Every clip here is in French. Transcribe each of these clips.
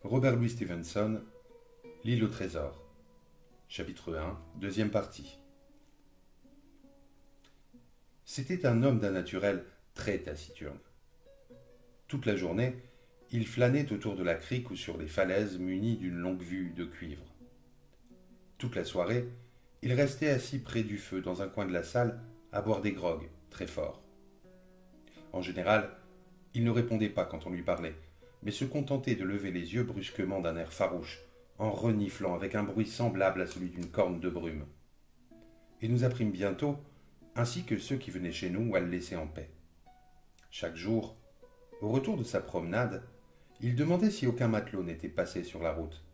Robert Louis Stevenson, L'île au trésor. Chapitre 1, deuxième partie. C'était un homme d'un naturel très taciturne. Toute la journée, il flânait autour de la crique ou sur les falaises muni d'une longue vue de cuivre. Toute la soirée, il restait assis près du feu dans un coin de la salle à boire des grogs très forts. En général, il ne répondait pas quand on lui parlait, mais se contentait de lever les yeux brusquement d'un air farouche, en reniflant avec un bruit semblable à celui d'une corne de brume. Et nous apprîmes bientôt, ainsi que ceux qui venaient chez nous, à le laisser en paix. Chaque jour, au retour de sa promenade, il demandait si aucun matelot n'était passé sur la route.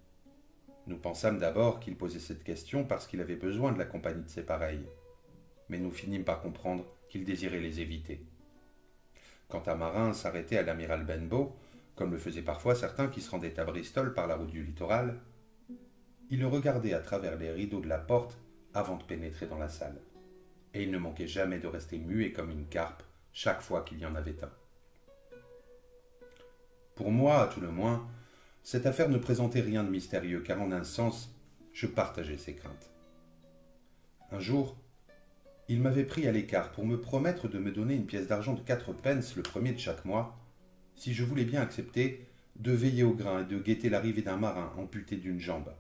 Nous pensâmes d'abord qu'il posait cette question parce qu'il avait besoin de la compagnie de ses pareils, mais nous finîmes par comprendre qu'il désirait les éviter. Quand un marin s'arrêtait à l'amiral Benbow, comme le faisaient parfois certains qui se rendaient à Bristol par la route du littoral, il le regardait à travers les rideaux de la porte avant de pénétrer dans la salle. Et il ne manquait jamais de rester muet comme une carpe chaque fois qu'il y en avait un. Pour moi, à tout le moins, cette affaire ne présentait rien de mystérieux, car en un sens, je partageais ses craintes. Un jour, il m'avait pris à l'écart pour me promettre de me donner une pièce d'argent de 4 pence le premier de chaque mois, si je voulais bien accepter de veiller au grain et de guetter l'arrivée d'un marin amputé d'une jambe,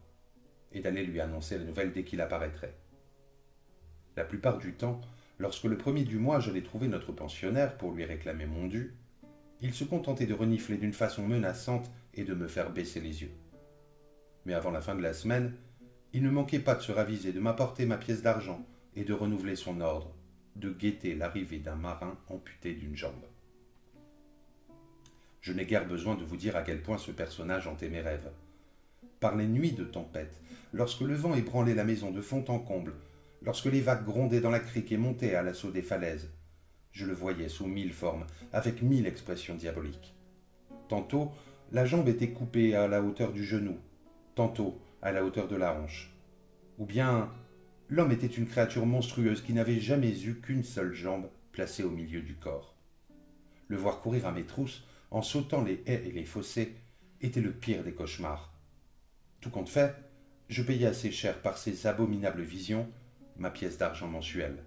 et d'aller lui annoncer la nouvelle dès qu'il apparaîtrait. La plupart du temps, lorsque le premier du mois j'allais trouver notre pensionnaire pour lui réclamer mon dû, il se contentait de renifler d'une façon menaçante et de me faire baisser les yeux. Mais avant la fin de la semaine, il ne manquait pas de se raviser, de m'apporter ma pièce d'argent et de renouveler son ordre, de guetter l'arrivée d'un marin amputé d'une jambe. Je n'ai guère besoin de vous dire à quel point ce personnage hantait mes rêves. Par les nuits de tempête, lorsque le vent ébranlait la maison de fond en comble, lorsque les vagues grondaient dans la crique et montaient à l'assaut des falaises, je le voyais sous 1000 formes, avec 1000 expressions diaboliques. Tantôt, la jambe était coupée à la hauteur du genou, tantôt à la hauteur de la hanche. Ou bien, l'homme était une créature monstrueuse qui n'avait jamais eu qu'une seule jambe placée au milieu du corps. Le voir courir à mes trousses, en sautant les haies et les fossés, était le pire des cauchemars. Tout compte fait, je payais assez cher par ces abominables visions ma pièce d'argent mensuelle.